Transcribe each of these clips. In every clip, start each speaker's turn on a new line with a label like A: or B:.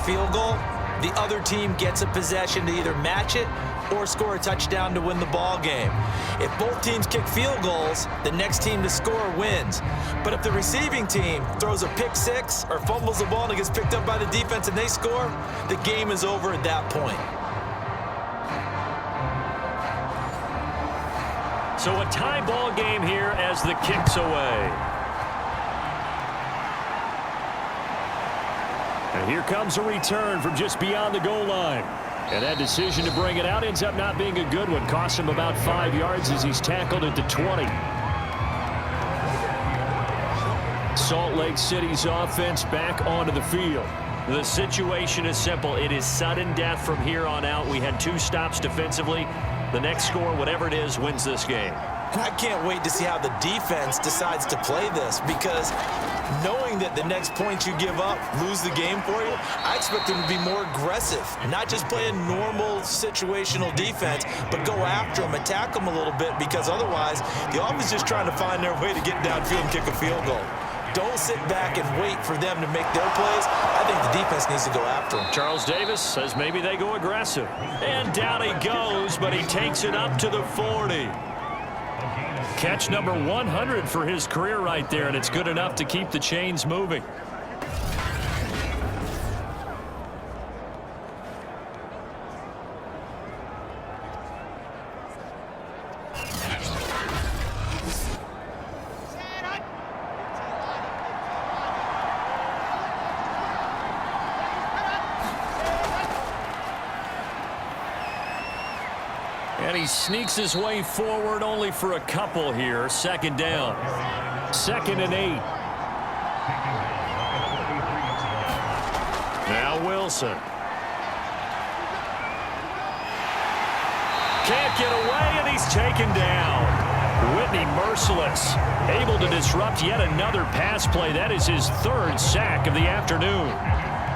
A: field goal, the other team gets a possession to either match it or score a touchdown to win the ball game. If both teams kick field goals, the next team to score wins. But if the receiving team throws a pick six or fumbles the ball and it gets picked up by the defense and they score, the game is over at that point.
B: So a tie ball game here as the kick's away. And here comes a return from just beyond the goal line. And that decision to bring it out ends up not being a good one. Cost him about 5 yards as he's tackled at the 20. Salt Lake City's offense back onto the field. The situation is simple. It is sudden death from here on out. We had 2 stops defensively. The next score, whatever it is, wins this game.
A: And I can't wait to see how the defense decides to play this, because knowing that the next point you give up lose the game for you, I expect them to be more aggressive, not just play a normal situational defense, but go after them, attack them a little bit, because otherwise the offense is just trying to find their way to get downfield and kick a field goal. Don't sit back and wait for them to make their plays. I think the defense needs to go after them.
B: Charles Davis says maybe they go aggressive. And down he goes, but he takes it up to the 40. Catch number 100 for his career right there, and it's good enough to keep the chains moving. And he sneaks his way forward only for a couple here. Second down. 2nd and 8. Now Wilson. Can't get away, and he's taken down. Whitney merciless. Able to disrupt yet another pass play. That is his 3rd sack of the afternoon.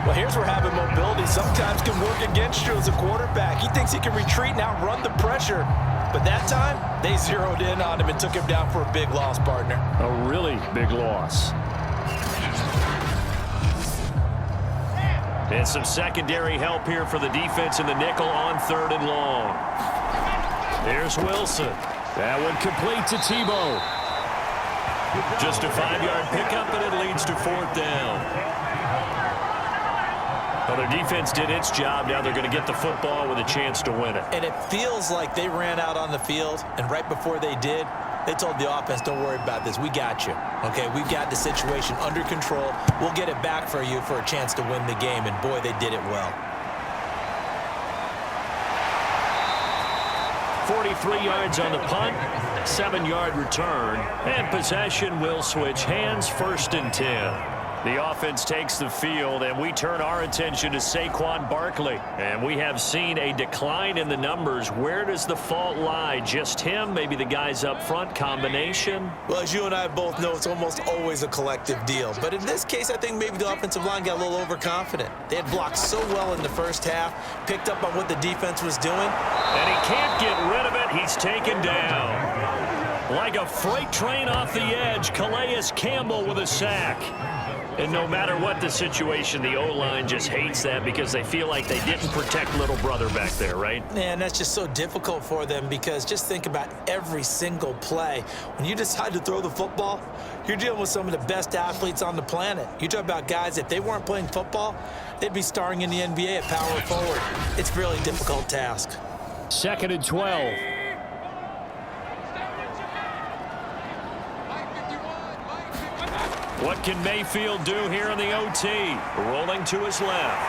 A: Well, here's where having mobility sometimes can work against you as a quarterback. He thinks he can retreat and outrun the pressure. But that time, they zeroed in on him and took him down for a big loss, partner.
B: A really big loss. And some secondary help here for the defense in the nickel on 3rd and long. There's Wilson. That one complete to Tebow. Just a 5-yard pickup, and it leads to 4th down. Well, their defense did its job. Now they're going to get the football with a chance to win it.
A: And it feels like they ran out on the field, and right before they did, they told the offense, don't worry about this. We got you. Okay, we've got the situation under control. We'll get it back for you for a chance to win the game, and boy, they did it well.
B: 43 yards on the punt, 7-yard return, and possession will switch hands. 1st and 10. The offense takes the field, and we turn our attention to Saquon Barkley. And we have seen a decline in the numbers. Where does the fault lie? Just him? Maybe the guys up front? Combination?
A: Well, as you and I both know, it's almost always a collective deal. But in this case, I think maybe the offensive line got a little overconfident. They had blocked so well in the first half, picked up on what the defense was doing.
B: And he can't get rid of it. He's taken down. Like a freight train off the edge, Calais Campbell with a sack. And no matter what the situation, the O-line just hates that because they feel like they didn't protect little brother back there, right?
A: Man, that's just so difficult for them, because just think about every single play. When you decide to throw the football, you're dealing with some of the best athletes on the planet. You talk about guys, if they weren't playing football, they'd be starring in the NBA at power forward. It's a really difficult task.
B: 2nd and 12. What can Mayfield do here in the OT? Rolling to his left.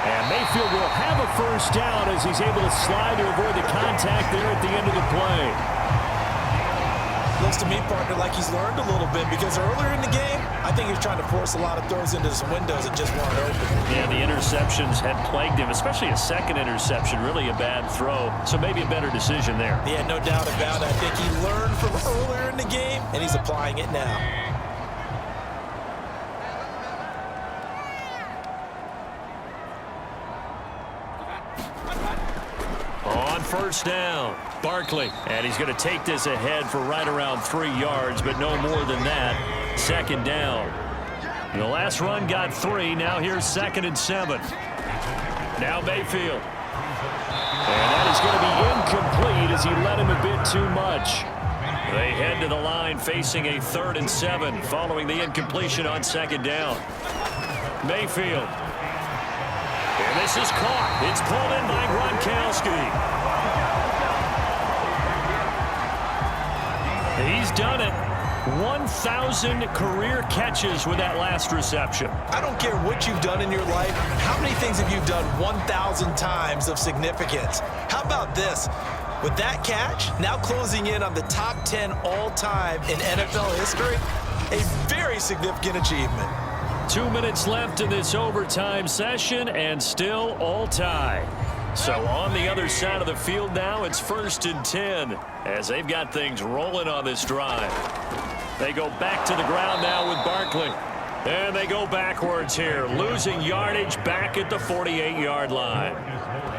B: And Mayfield will have a 1st down as he's able to slide to avoid the contact there at the end of the play.
A: Looks to me, partner, like he's learned a little bit, because earlier in the game, I think he was trying to force a lot of throws into some windows that just weren't open.
B: Yeah, the interceptions had plagued him, especially a 2nd interception, really a bad throw. So maybe a better decision there.
A: Yeah, no doubt about it. I think he learned from earlier in the game, and he's applying it now. On 1st down, Barkley. And he's going to take this ahead for right around 3 yards, but no more than that. 2nd down.
B: The last run got 3. Now here's 2nd and 7. Now Mayfield. And that is going to be incomplete as he led him a bit too much. They head to the line facing a 3rd and 7 following the incompletion on 2nd down. Mayfield. And this is caught. It's pulled in by Gronkowski. He's done it. 1,000 career catches with that last reception.
A: I don't care what you've done in your life. How many things have you done 1,000 times of significance? How about this? With that catch, now closing in on the top 10 all-time in NFL history, a very significant achievement.
B: 2 minutes left in this overtime session, and still all tied. So on the other side of the field now, it's 1st and 10 as they've got things rolling on this drive. They go back to the ground now with Barkley. And they go backwards here, losing yardage back at the 48-yard line.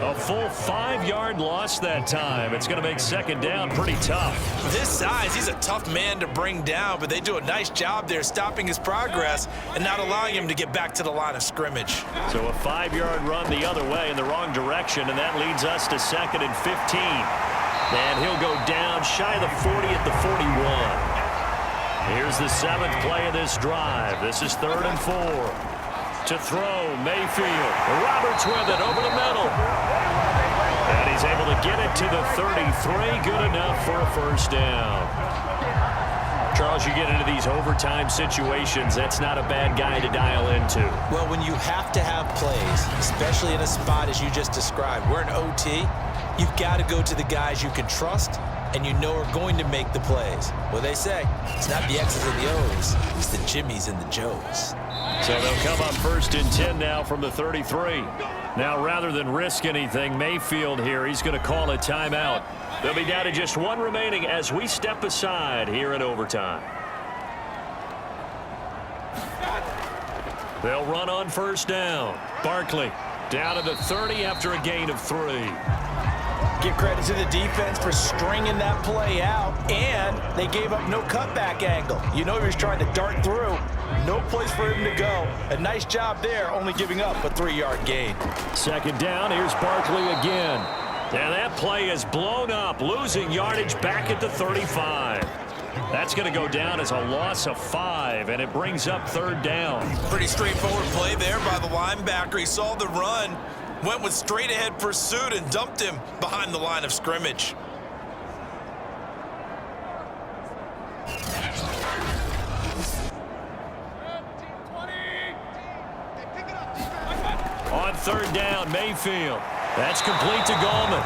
B: A full 5-yard loss that time. It's going to make 2nd down pretty tough.
A: With his size, he's a tough man to bring down, but they do a nice job there stopping his progress and not allowing him to get back to the line of scrimmage.
B: So a 5-yard run the other way in the wrong direction, and that leads us to 2nd and 15. And he'll go down shy of the 40 at the 41. Here's the 7th play of this drive. This is 3rd and 4. To throw, Mayfield. Roberts with it over the middle. And he's able to get it to the 33. Good enough for a 1st down. Charles, you get into these overtime situations, that's not a bad guy to dial into.
A: Well, when you have to have plays, especially in a spot as you just described, we're in OT, you've got to go to the guys you can trust and you know are going to make the plays. Well, they say, it's not the X's and the O's, it's the Jimmys and the Joes.
B: So they'll come up 1st and 10 now from the 33. Now, rather than risk anything, Mayfield here, he's going to call a timeout. They'll be down to just 1 remaining as we step aside here in overtime. They'll run on 1st down. Barkley down to the 30 after a gain of 3.
A: Give credit to the defense for stringing that play out, and they gave up no cutback angle. You know he was trying to dart through. No place for him to go. A nice job there, only giving up a 3-yard gain.
B: 2nd down, here's Barkley again. And that play is blown up, losing yardage back at the 35. That's going to go down as a loss of 5, and it brings up 3rd down.
A: Pretty straightforward play there by the linebacker. He saw the run, went with straight-ahead pursuit, and dumped him behind the line of scrimmage.
B: On 3rd down, Mayfield. That's complete to Gallman.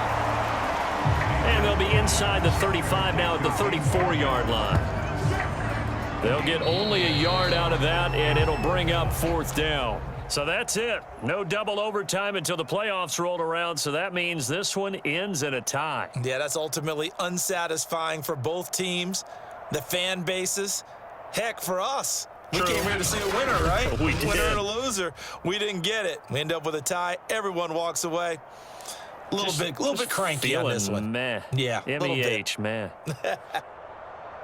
B: And they'll be inside the 35 now at the 34-yard line. They'll get only a yard out of that, and it'll bring up 4th down. So that's it. No double overtime until the playoffs rolled around, so that means this one ends in a tie.
A: Yeah, that's ultimately unsatisfying for both teams, the fan bases. Heck, for us. We came here to see a winner, right?
B: We did.
A: Winner and a loser. We didn't get it. We end up with a tie. Everyone walks away. A little bit cranky on this one.
B: Meh.
A: Yeah,
B: MEH, man.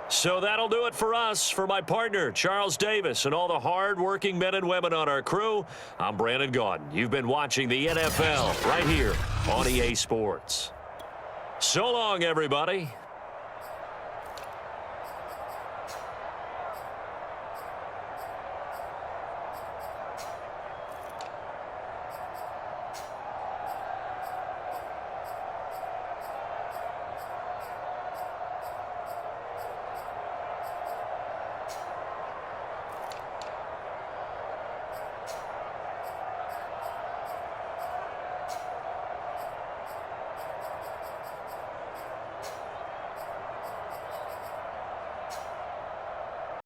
B: So that'll do it for us. For my partner, Charles Davis, and all the hard-working men and women on our crew, I'm Brandon Gaudin. You've been watching the NFL right here on EA Sports. So long, everybody.